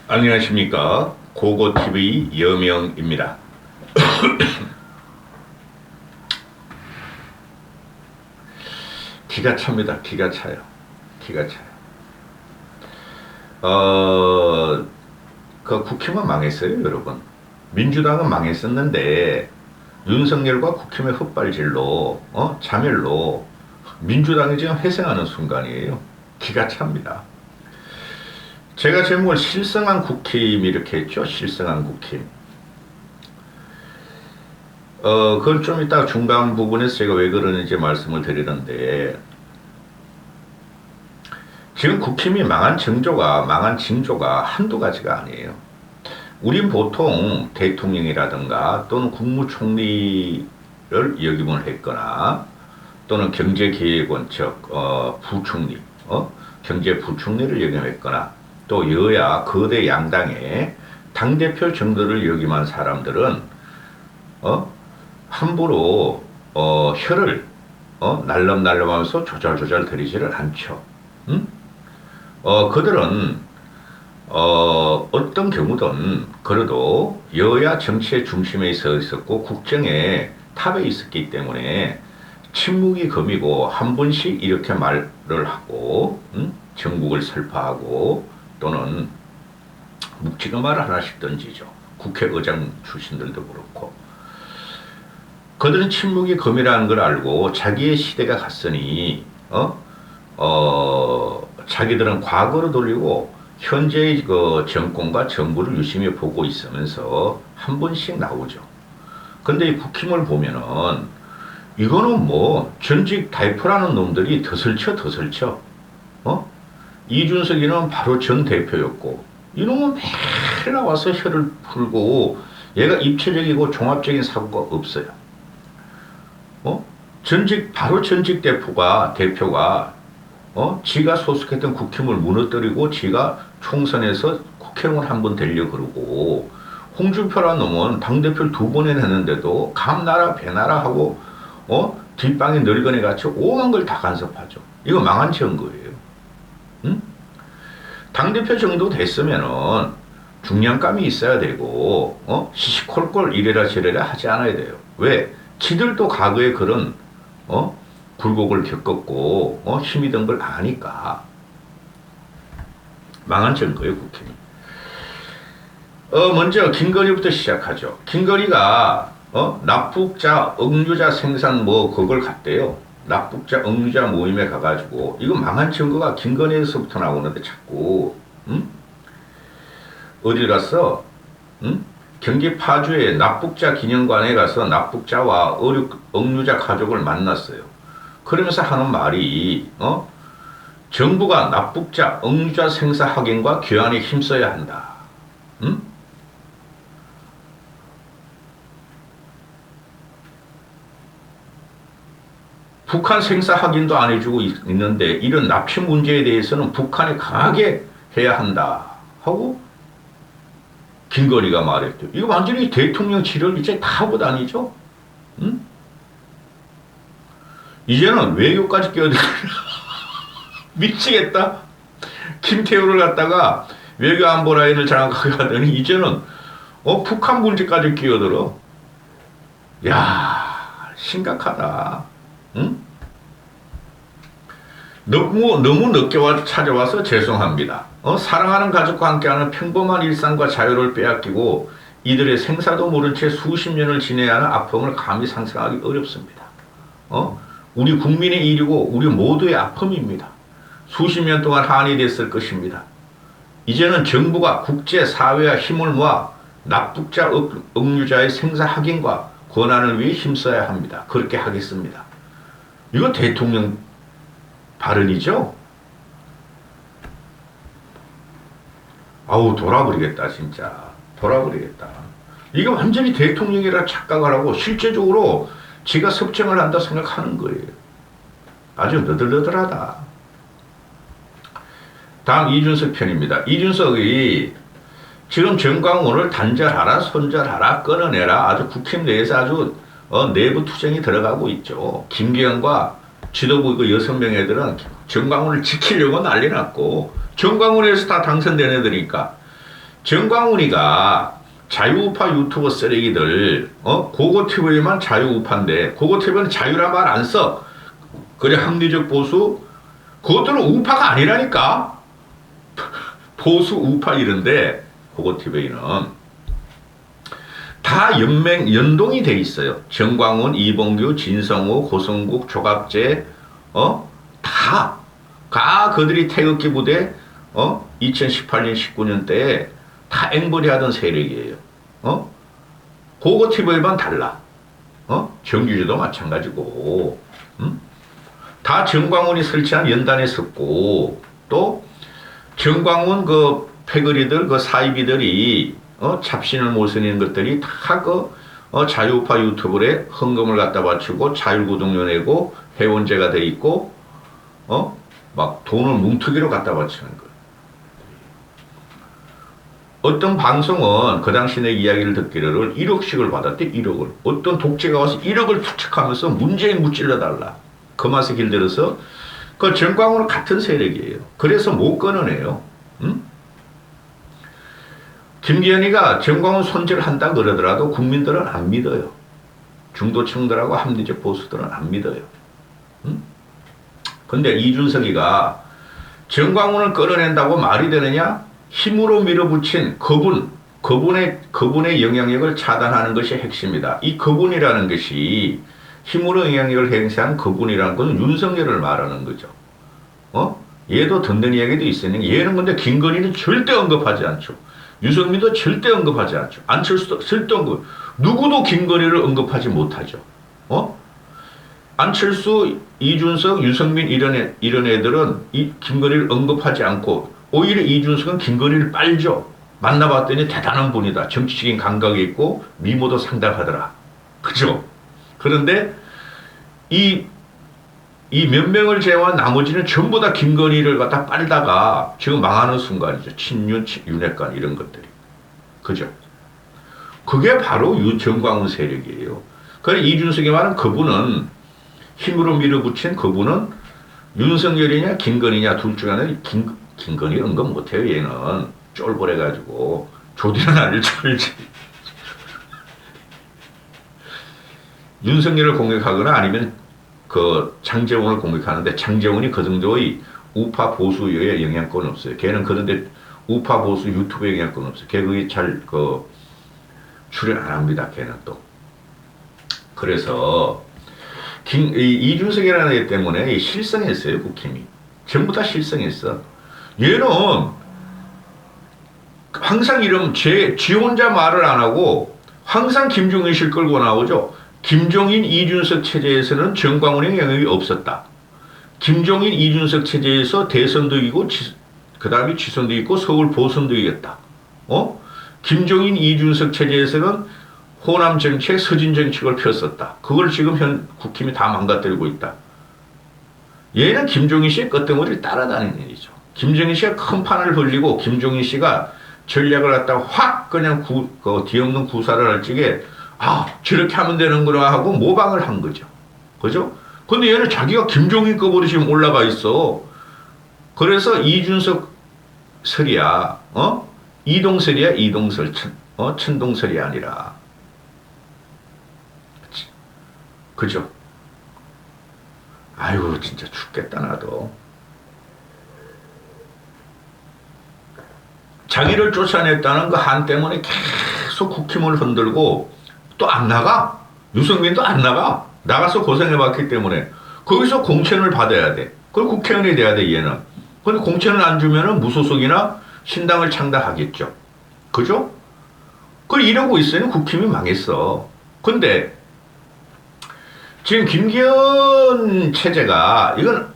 안녕하십니까. 고고TV 여명입니다. 기가 찹니다. 기가 차요. 기가 차요. 그 국힘은 망했어요, 여러분. 민주당은 망했었는데 윤석열과 국힘의 헛발질로 자멸로 민주당이 지금 회생하는 순간이에요. 기가 찹니다. 제가 제목을 실성한 국힘 이렇게 했죠. 실성한 국힘. 그걸 좀 이따 중간 부분에서 제가 왜 그러는지 말씀을 드리는데, 지금 국힘이 망한 징조가 한두 가지가 아니에요. 우린 보통 대통령이라든가 또는 국무총리를 역임을 했거나 또는 경제기획원처 부총리, 경제부총리를 역임했거나 또 여야 거대 양당의 당대표 정도를 역임한 사람들은 함부로 혀를 날름날름하면서 조잘조잘 들이지를 않죠. 응? 그들은 어떤 경우든 그래도 여야 정치의 중심에 서 있었고 국정의 탑에 있었기 때문에 침묵이 금이고 한 번씩 이렇게 말을 하고 정국을 설파하고 또는 묵직한 말을 하나씩 던지죠. 국회의장 출신들도 그렇고. 그들은 침묵이 금이라는 걸 알고 자기의 시대가 갔으니 자기들은 과거로 돌리고 현재의 그 정권과 정부를 유심히 보고 있으면서 한 번씩 나오죠. 근데 이 국힘을 보면은 이거는 뭐 전직 대표라는 놈들이 더 설쳐. 이준석이는 바로 전 대표였고 이놈은 매일 나와서 혀를 풀고 얘가 입체적이고 종합적인 사고가 없어요. 바로 전직 대표가 지가 소속했던 국힘을 무너뜨리고 지가 총선에서 국회의원 한 번 되려 그러고, 홍준표라는 놈은 당대표를 2번이나 했는데도 감나라 배나라 하고 뒷방에 늙은애 같이 오만 걸 다 간섭하죠. 이거 망한 증거예요. 응? 당대표 정도 됐으면은 중량감이 있어야 되고 시시콜콜 이래라 저래라 하지 않아야 돼요. 왜? 지들도 과거에 그런 굴곡을 겪었고 힘이 든 걸 아니까. 망한 증거예요, 국힘이. 먼저 김건희부터 시작하죠. 김건희가 납북자 억류자 생산 그걸 갔대요. 납북자 억류자 모임에 가가지고 이거 망한 증거가 김건희에서부터 나오는데 자꾸 어디 갔어? 경기 파주의 납북자 기념관에 가서 납북자와 억류자 가족을 만났어요. 그러면서 하는 말이 정부가 납북자 억류자 생사 확인과 교환에 힘써야 한다. 북한 생사 확인도 안 해주고 있는데 이런 납치 문제에 대해서는 북한이 강하게 해야 한다 하고 김건희가 말했죠. 이거 완전히 대통령 지를 이제 다 하고 다니죠. 이제는 외교까지 끼어들어. 미치겠다. 김태우를 갖다가 외교안보 라인을 장악하게 하더니 이제는 북한 문제까지 끼어들어. 야, 심각하다. 응? 너무 늦게 찾아와서 죄송합니다. 사랑하는 가족과 함께하는 평범한 일상과 자유를 빼앗기고 이들의 생사도 모른 채 수십 년을 지내야 하는 아픔을 감히 상상하기 어렵습니다. 우리 국민의 일이고 우리 모두의 아픔입니다. 수십 년 동안 한이 됐을 것입니다. 이제는 정부가 국제사회와 힘을 모아 납북자 억류자의 생사 확인과 권한을 위해 힘써야 합니다. 그렇게 하겠습니다. 이거 대통령 발언이죠? 아우, 돌아버리겠다, 진짜. 돌아버리겠다. 이게 완전히 대통령이라 착각을 하고 실제적으로 지가 섭정을 한다 생각하는 거예요. 아주 너덜너덜하다. 다음 이준석 편입니다. 이준석이 지금 정광훈을 단절하라, 손절하라, 끊어내라 아주 국힘 내에서 아주 내부 투쟁이 들어가고 있죠. 김기현과 지도부 그 6명 애들은 정광훈을 지키려고 난리 났고 정광훈에서 다 당선된 애들이니까 정광훈이가 자유우파 유튜버 쓰레기들, 고고TV만 자유우파인데, 고고TV는 자유란 말 안 써. 그래, 합리적 보수? 그것들은 우파가 아니라니까? 보수, 우파 이런데, 고고TV는. 다 연동이 돼 있어요. 정광훈, 이봉규, 진성호, 고성국, 조갑재, 다 그들이 태극기 부대, 2018년, 19년 때에 다 앵벌이 하던 세력이에요. 고고TV만 달라. 정규제도 마찬가지고. 다 정광훈이 설치한 연단에 섰고, 또, 정광훈 그 패거리들, 그 사이비들이, 잡신을 모시는 것들이 다 자유우파 유튜브에 헌금을 갖다 바치고, 자율구독료 내고, 회원제가 돼 있고, 막 돈을 뭉툭이로 갖다 바치는 거예요. 어떤 방송은 그 당시 내 이야기를 듣기를 1억씩을 받았대, 1억을. 어떤 독재가 와서 1억을 투척하면서 문재인 무찔러달라. 그 맛에 길들여서 그 정광훈은 같은 세력이에요. 그래서 못 끊어내요. 김기현이가 정광훈 손질한다 그러더라도 국민들은 안 믿어요. 중도층들하고 합리적 보수들은 안 믿어요. 근데 이준석이가 정광훈을 끌어낸다고 말이 되느냐? 힘으로 밀어붙인 그분의 영향력을 차단하는 것이 핵심이다. 이 그분이라는 것이 힘으로 영향력을 행사한 그분이라는 것은 윤석열을 말하는 거죠. 얘도 듣는 이야기도 있으니 얘는 근데 김건희는 절대 언급하지 않죠. 유승민도 절대 언급하지 않죠. 안철수도 절대 누구도 김건희를 언급하지 못하죠. 안철수, 이준석, 유승민 이런 애들은 이 김건희를 언급하지 않고 오히려 이준석은 김건희를 빨죠. 만나봤더니 대단한 분이다. 정치적인 감각이 있고 미모도 상당하더라. 그죠? 그런데 이 몇 명을 제외한 나머지는 전부 다 김건희를 갖다 빨다가 지금 망하는 순간이죠. 친윤, 윤핵관 이런 것들이. 그죠? 그게 바로 정광훈 세력이에요. 그래 이준석이 말은 그분은 힘으로 밀어붙인 그분은 윤석열이냐 김건희냐 둘 중에 하나는 김건희 언급 못해요. 얘는 쫄보래가지고 조디는 아닐 줄지. 윤석열을 공격하거나 아니면 그 장제원을 공격하는데 장제원이 그 정도의 우파 보수에 영향권 없어요. 걔는 그런데 우파 보수 유튜브에 영향권 없어요. 걔 그게 잘 출연 안 합니다. 걔는 또. 그래서 이준석이라는 애 때문에 실성했어요. 국힘이. 전부 다 실성했어. 얘는 항상 이러면 지 혼자 말을 안 하고 항상 김종인 씨를 끌고 나오죠. 김종인, 이준석 체제에서는 정광훈의 영향이 없었다. 김종인, 이준석 체제에서 대선도 이고 그 다음에 지선도 있고 서울 보선도 이겼다. 김종인, 이준석 체제에서는 호남 정책, 서진 정책을 폈었다. 그걸 지금 현 국힘이 다 망가뜨리고 있다. 얘는 김종인 씨의 끄트머리를 따라다니는 일이죠. 김종인 씨가 큰 판을 벌리고 김종인 씨가 전략을 갖다가 확 그냥 뒤없는 구사를 할 적에 저렇게 하면 되는구나 하고 모방을 한 거죠. 그죠? 근데 얘는 자기가 김종인급으로 지금 올라가 있어. 그래서 이준석 설이야. 이동설이야, 이동설. 천동설이 아니라. 그죠? 아이고, 진짜 죽겠다, 나도. 자기를 쫓아냈다는 그 한 때문에 계속 국힘을 흔들고 또 안 나가. 유승민도 안 나가. 나가서 고생해봤기 때문에 거기서 공천을 받아야 돼. 그걸 국회의원이 돼야 돼, 얘는. 근데 공천을 안 주면은 무소속이나 신당을 창당하겠죠. 그죠? 그걸 이러고 있으니 국힘이 망했어. 근데 지금 김기현 체제가 이건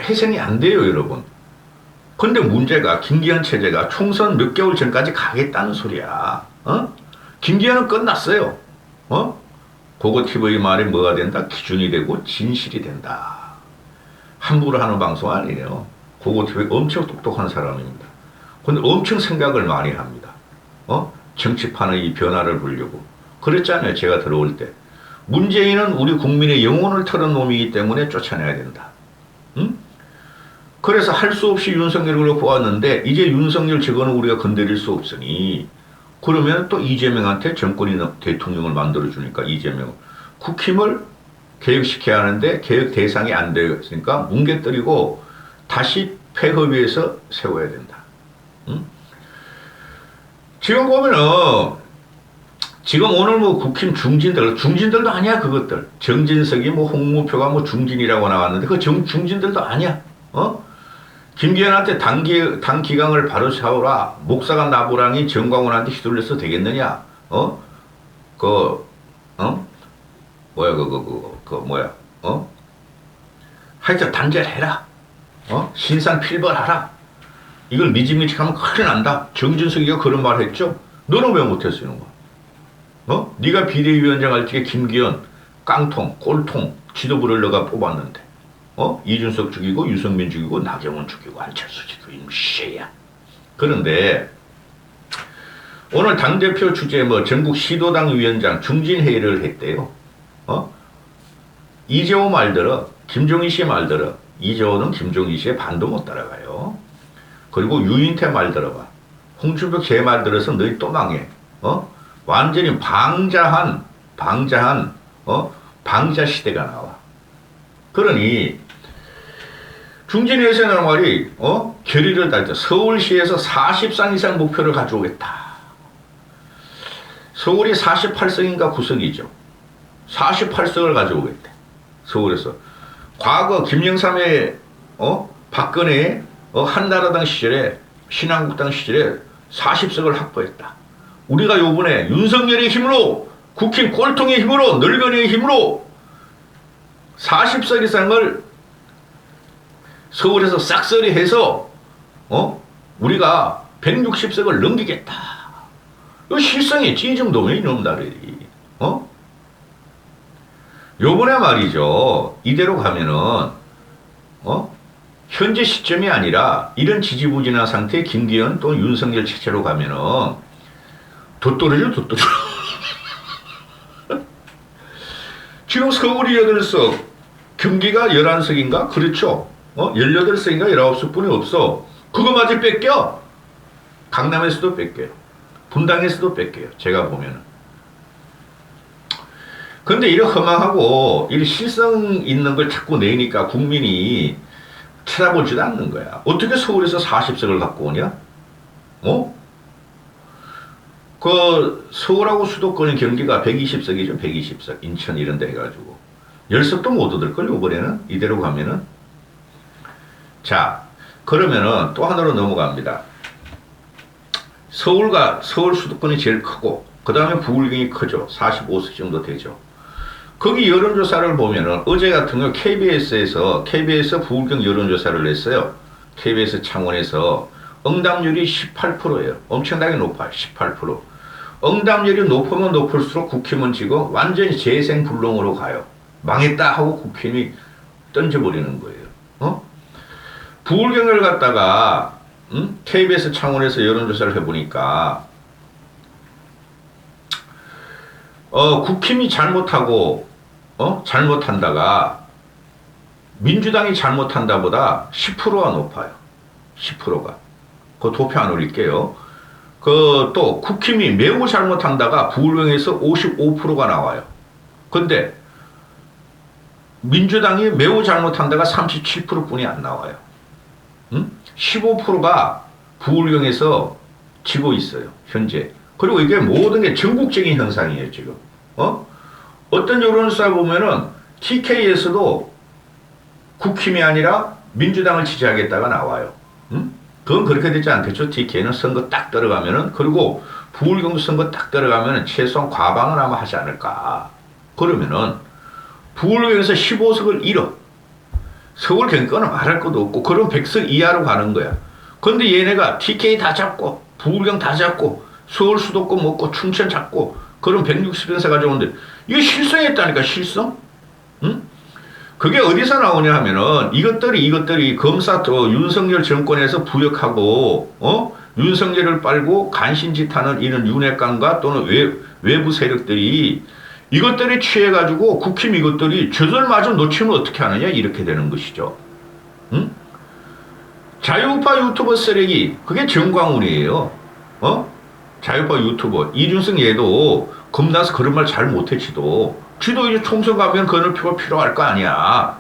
해생이 안 돼요, 여러분. 근데 문제가 김기현 체제가 총선 몇 개월 전까지 가겠다는 소리야. 김기현은 끝났어요. 고고TV 말이 뭐가 된다? 기준이 되고 진실이 된다. 함부로 하는 방송 아니에요. 고고TV 엄청 똑똑한 사람입니다. 근데 엄청 생각을 많이 합니다. 정치판의 이 변화를 보려고. 그랬잖아요, 제가 들어올 때. 문재인은 우리 국민의 영혼을 털은 놈이기 때문에 쫓아내야 된다. 그래서 할 수 없이 윤석열을 보았는데 이제 윤석열 저거는 우리가 건드릴 수 없으니 그러면 또 이재명한테 정권이 대통령을 만들어주니까 이재명 국힘을 개혁시켜야 하는데 개혁 대상이 안 되었으니까 뭉개뜨리고 다시 폐허위에서 세워야 된다. 응? 지금 보면은 지금 오늘 뭐 국힘 중진들도 아니야 그것들. 정진석이 뭐 홍무표가 뭐 중진이라고 나왔는데 그 중진들도 아니야. 김기현한테 당 기강을 바로 세우라. 목사가 나부랑이 정광훈한테 휘둘려서 되겠느냐? 하여튼 단절해라. 신상 필벌하라. 이걸 미지미지하면 큰일 난다. 정진석이가 그런 말 했죠? 너는 왜 못했어, 이런 거? 네가 비대위원장 할 때 김기현, 깡통, 꼴통, 지도부를 너가 뽑았는데, 이준석 죽이고, 유승민 죽이고, 나경원 죽이고, 안철수 죽이고, 임씨야. 그런데, 오늘 당대표 주재 전국 시도당 위원장 중진회의를 했대요. 이재호 말들어, 김종인 씨 말들어, 이재호는 김종인 씨의 반도 못 따라가요. 그리고 유인태 말 들어봐. 홍준표 제 말 들어서 너희 또 망해. 완전히 방자 시대가 나와. 그러니 중진회의에서 나온 말이 결의를 달자 서울시에서 40상 이상 목표를 가져오겠다. 서울이 48석인가 9석이죠. 48석을 가져오겠대. 서울에서. 과거 김영삼의 박근혜 한나라당 시절에 신한국당 시절에 40석을 확보했다. 우리가 요번에 윤석열의 힘으로 국힘 꼴통의 힘으로 늙은이의 힘으로 40석 이상을 서울에서 싹쓸이해서 우리가 160석을 넘기겠다. 이거 실성했지 이 정도면 이놈들이. 요번에 말이죠. 이대로 가면은 현재 시점이 아니라 이런 지지부진한 상태의 김기현 또 윤석열 체제로 가면은 더 떨어져. 지금 서울이 8석, 경기가 11석인가? 그렇죠. 18석인가 19석뿐이 없어. 그거마저 뺏겨. 강남에서도 뺏겨요. 분당에서도 뺏겨요. 제가 보면은. 근데 이렇게 허망하고 이런 실성 있는 걸 자꾸 내니까 국민이 찾아보지도 않는 거야. 어떻게 서울에서 40석을 갖고 오냐? 서울하고 수도권의 경기가 120석이죠. 120석. 인천 이런 데 해가지고. 10석도 못 얻을걸, 이번에는? 이대로 가면은. 자, 그러면은 또 하나로 넘어갑니다. 서울 수도권이 제일 크고, 그 다음에 부울경이 크죠. 45석 정도 되죠. 거기 여론조사를 보면은 어제 같은 경우 KBS 부울경 여론조사를 냈어요. KBS 창원에서 응답률이 18%예요. 엄청나게 높아요. 18%. 응답률이 높으면 높을수록 국힘은 지금 완전히 재생불능으로 가요. 망했다 하고 국힘이 던져버리는 거예요. 부울경을 갖다가 KBS 창원에서 여론조사를 해보니까 국힘이 잘못한다가 민주당이 잘못한다보다 10%가 높아요. 10%가. 그 도표 안 올릴게요. 또 국힘이 매우 잘못한다가 부울경에서 55%가 나와요. 근데 민주당이 매우 잘못한다가 37%뿐이 안 나와요. 15%가 부울경에서 지고 있어요. 현재. 그리고 이게 모든 게 전국적인 현상이에요, 지금. 어떤 여론조사 보면은 TK에서도 국힘이 아니라 민주당을 지지하겠다가 나와요. 그건 그렇게 되지 않겠죠. TK는 선거 딱 들어가면은, 그리고 부울경도 선거 딱 들어가면은 최소한 과방은 아마 하지 않을까. 그러면은 부울경에서 15석을 잃어. 서울 경기는 말할 것도 없고, 그럼 100석 이하로 가는 거야. 근데 얘네가 TK 다 잡고, 부울경 다 잡고, 서울 수도권 먹고, 충청 잡고, 그럼 160석에서 가져오는데, 이게 실성했다니까, 실성? 그게 어디서 나오냐 하면은, 이것들이 윤석열 정권에서 부역하고, 윤석열을 빨고 간신짓하는 이런 윤핵관과 또는 외부 세력들이 이것들이 취해가지고 국힘 이것들이 저들마저 놓치면 어떻게 하느냐 이렇게 되는 것이죠. 자유우파 유튜버 쓰레기, 그게 정광훈이에요. 어? 자유우파 유튜버. 이준석 얘도 겁나서 그런 말 잘 못해, 지도 이제 총선 가면 그럴 표가 필요할 거 아니야.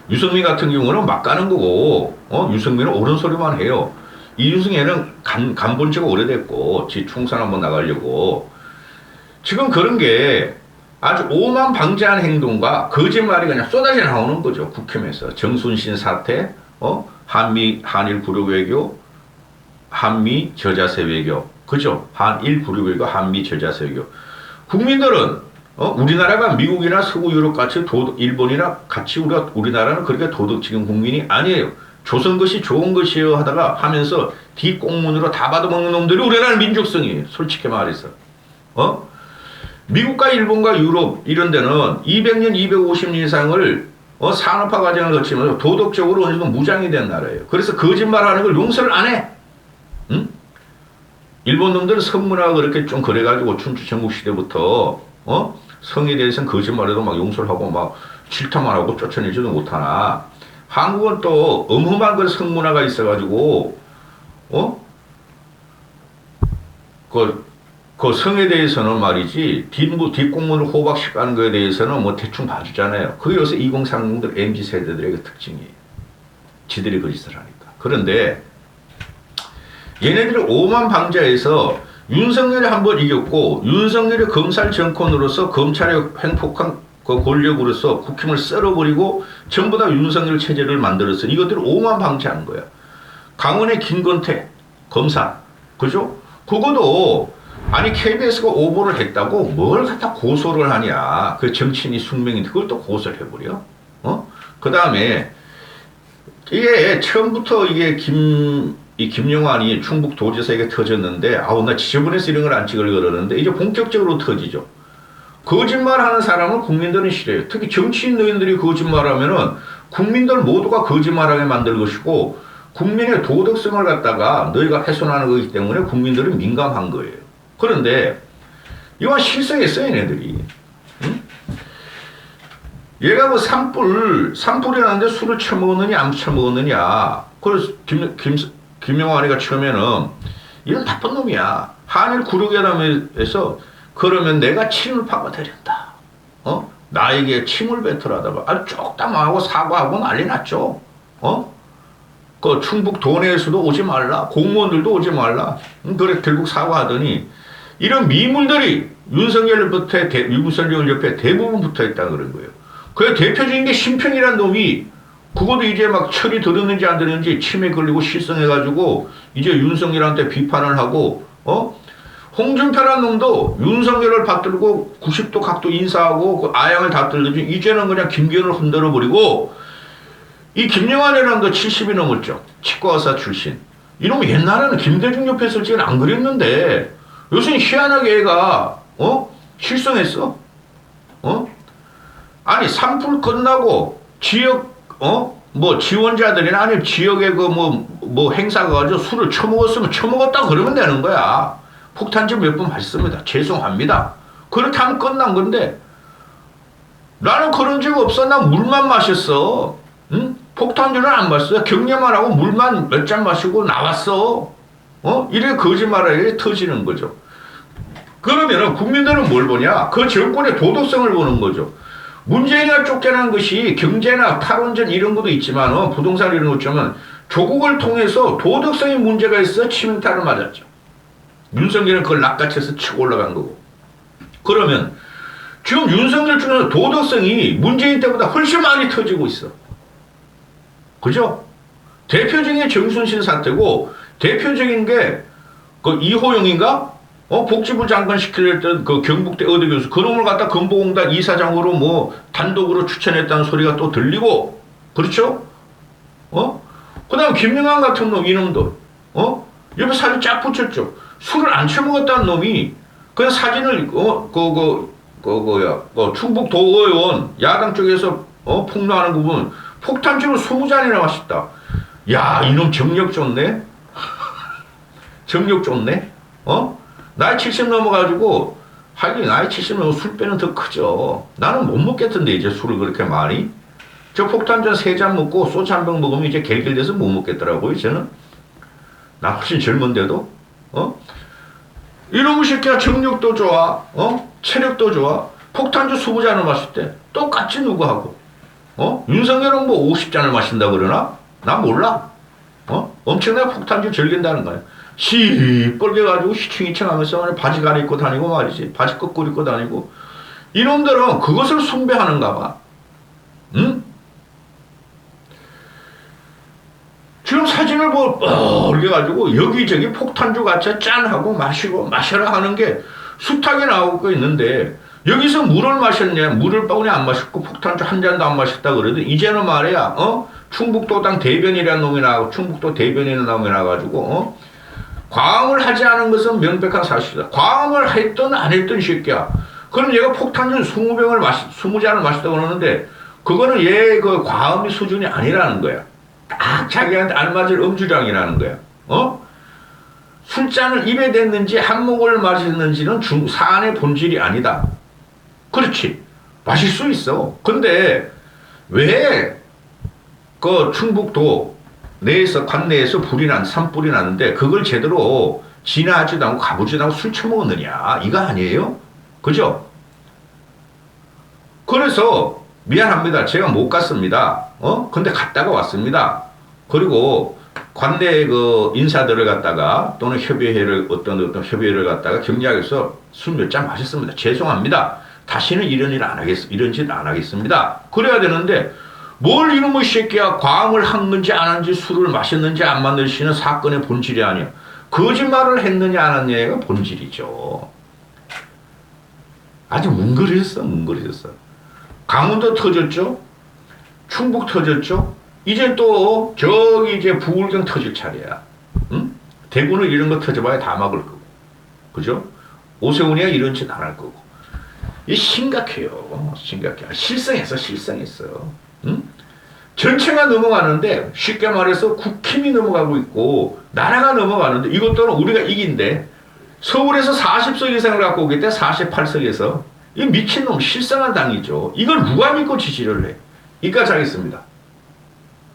유승민 같은 경우는 막 가는 거고, 유승민은 옳은 소리만 해요. 이준석 얘는 간본 지가 오래됐고, 지 총선 한번 나가려고. 지금 그런 게 아주 오만방자한 행동과 거짓말이 그냥 쏟아져 나오는 거죠. 국힘에서. 정순신 사태, 한일 구력 외교, 한미 저자세 외교. 그죠? 한일 구력 외교, 한미 저자세 외교. 국민들은, 우리나라가 미국이나 서구 유럽 같이 일본이나 같이 우리나라는 그렇게 도덕적인 국민이 아니에요. 조선 것이 좋은 것이요 하다가 하면서 뒷공문으로 다 받아먹는 놈들이 우리나라 민족성이에요. 솔직히 말해서. 미국과 일본과 유럽 이런 데는 200년, 250년 이상을 산업화 과정을 거치면서 도덕적으로 어느 정도 무장이 된 나라예요. 그래서 거짓말하는 걸 용서를 안 해. 응? 일본 놈들은 성문화가 그렇게 좀 그래가지고 춘추 전국시대부터 성에 대해서는 거짓말해도 막 용서를 하고 막 질타만 하고 쫓아내지도 못하나 한국은 또 엄험한 그 성문화가 있어가지고 그 성에 대해서는 말이지 뒷공문을 호박씩 가는 거에 대해서는 뭐 대충 봐주잖아요. 그게 요새 2030들 MZ 세대들의 특징이에요. 지들이 그 짓을 하니까. 그런데 얘네들이 오만방자해서 윤석열이 한번 이겼고 윤석열이 검찰 정권으로서 검찰의 횡폭한 그 권력으로서 국힘을 썰어버리고 전부 다 윤석열 체제를 만들어서 이것들을 오만방자한 거야. 강원의 김건태 검사, 그죠? 그거도 아니 KBS가 오보를 했다고 뭘 갖다 고소를 하냐. 그 정치인이 숙명인데 그걸 또 고소를 해버려. 그 다음에 이게 처음부터 이게 김영환이 충북 도지사에게 터졌는데 아우 나 지저분해서 이런 걸 안 찍으려고 그러는데 이제 본격적으로 터지죠. 거짓말하는 사람을 국민들은 싫어해요. 특히 정치인 너희들이 거짓말하면은 국민들 모두가 거짓말하게 만들 것이고 국민의 도덕성을 갖다가 너희가 훼손하는 거기 때문에 국민들은 민감한 거예요. 그런데 이건 실성했어요, 얘네들이. 응? 얘가 뭐 산불이라는데 술을 처먹었느냐 안 처먹었느냐. 그래서 김영환이가 처음에는 이런 나쁜 놈이야. 한일 구력회담에서 그러면 내가 침을 파고드린다. 나에게 침을 뱉으라다가 아주 쪽담하고 사과하고 난리 났죠. 그 충북 도내에서도 오지 말라. 공무원들도 오지 말라. 그래 결국 사과하더니 이런 미물들이 윤석열 옆에 대부분 붙어있다 그런 거예요. 그 대표적인 게 심평이라는 놈이 그것도 이제 막 철이 들었는지 안 들었는지 침에 걸리고 실성해가지고 이제 윤석열한테 비판을 하고 홍준표라는 놈도 윤석열을 받들고 90도 각도 인사하고 그 아양을 다 들더니 이제는 그냥 김기현을 흔들어버리고 이 김영환이라는 거 70이 넘었죠. 치과의사 출신. 이놈이 옛날에는 김대중 옆에 있을 적엔 안 그랬는데 요새는 희한하게 얘가 실성했어. 아니 산불 끝나고 지역 뭐 지원자들이나 아니면 지역에 그 뭐 행사가 가지고 술을 처먹었으면 처먹었다 그러면 되는 거야. 폭탄주 몇 번 마셨습니다. 죄송합니다. 그렇게 하면 끝난 건데 나는 그런 적 없어. 난 물만 마셨어. 응? 폭탄주는 안 마셨어. 격려만 하고 물만 몇 잔 마시고 나왔어. 이래 거짓말하게 터지는 거죠. 그러면은 국민들은 뭘 보냐? 그 정권의 도덕성을 보는 거죠. 문재인이가 쫓겨난 것이 경제나 탈원전 이런 것도 있지만 부동산 이런 것 있지만 조국을 통해서 도덕성의 문제가 있어 치명타를 맞았죠. 윤석열은 그걸 낚아채서 치고 올라간 거고. 그러면 지금 윤석열 중에서 도덕성이 문재인 때보다 훨씬 많이 터지고 있어. 그죠? 대표적인 정순신 사태고 대표적인 게 그 이호영인가? 복지부 장관 시키려던 그 경북대 의대 교수 그놈을 갖다 건보공단 이사장으로 뭐 단독으로 추천했다는 소리가 또 들리고 그렇죠? 그 다음 김영환 같은 놈 이놈도 옆에 사진 쫙 붙였죠. 술을 안 처먹었다는 놈이 그냥 사진을 충북 도의원 야당 쪽에서 폭로하는 부분 폭탄주로 20잔이나 마셨다. 야 이놈 정력 좋네. 정력 좋네. 나이 70 넘어가지고 하긴 나이 70 넘어 술 빼는 더 크죠. 나는 못 먹겠던데 이제 술을 그렇게 많이. 저 폭탄주 3잔 먹고 소주 한 병 먹으면 이제 갤갤대서 못 먹겠더라고요, 저는. 나 훨씬 젊은데도, 이놈의 새끼야 정력도 좋아, 체력도 좋아. 폭탄주 20잔을 마실 때 똑같이 누구하고, 윤석열은 뭐 50잔을 마신다 그러나? 나 몰라. 엄청나게 폭탄주 즐긴다는 거야. 시뻘게 가지고 시층이층 하면서 바지 갈아입고 다니고 말이지. 바지 거꾸로 입고 다니고. 이놈들은 그것을 숭배하는가 봐. 응? 지금 사진을 올려가지고 여기저기 폭탄주 같이 짠하고 마시고 마셔라 하는 게 숱하게 나오고 있는데 여기서 물을 마셨냐? 물을 뻔히 안 마셨고 폭탄주 한 잔도 안 마셨다 그래도 이제는 말이야, 충북도당 대변이라는 놈이 나가고 충북도 대변이라는 놈이 나가가지고, 과음을 하지 않은 것은 명백한 사실이다. 과음을 했든 안 했든 새끼야. 그럼 얘가 폭탄주 20잔을 마셨다고 그러는데 그거는 얘 그 과음의 수준이 아니라는 거야. 딱 자기한테 알맞을 음주량이라는 거야. 술잔을 입에 댔는지 한 모금을 마셨는지는 사안의 본질이 아니다. 그렇지. 마실 수 있어. 근데 왜 그 충북도 내에서 관내에서 산불이 나는데 그걸 제대로 진화하지도 않고 가보지도 않고 술 처먹었느냐. 이거 아니에요? 그죠? 그래서 미안합니다. 제가 못 갔습니다. 근데 갔다가 왔습니다. 그리고 관내 그 인사들을 갖다가 또는 어떤 협의회를 갖다가 격려해서 술 몇 잔 마셨습니다. 죄송합니다. 다시는 이런 짓 안 하겠습니다. 그래야 되는데 뭘 이놈의 새끼야 과음을 한 건지 안 한지 술을 마셨는지 안 마셨는지는 사건의 본질이 아니야. 거짓말을 했느냐 안 했느냐가 본질이죠. 아주 뭉그러졌어. 강원도 터졌죠. 충북 터졌죠. 이제 또 저기 이제 부울경 터질 차례야. 응? 대구는 이런 거 터져봐야 다 막을 거고, 그죠? 오세훈이야 이런 짓 안 할 거고. 이 심각해요. 실성했어. 응? 전체가 넘어가는데 쉽게 말해서 국힘이 넘어가고 있고 나라가 넘어가는데 이것들은 우리가 이긴데 서울에서 40석 이상을 갖고 오겠대. 48석에서 이 미친놈 실성한 당이죠. 이걸 누가 믿고 지지를 해? 이까지 하겠습니다.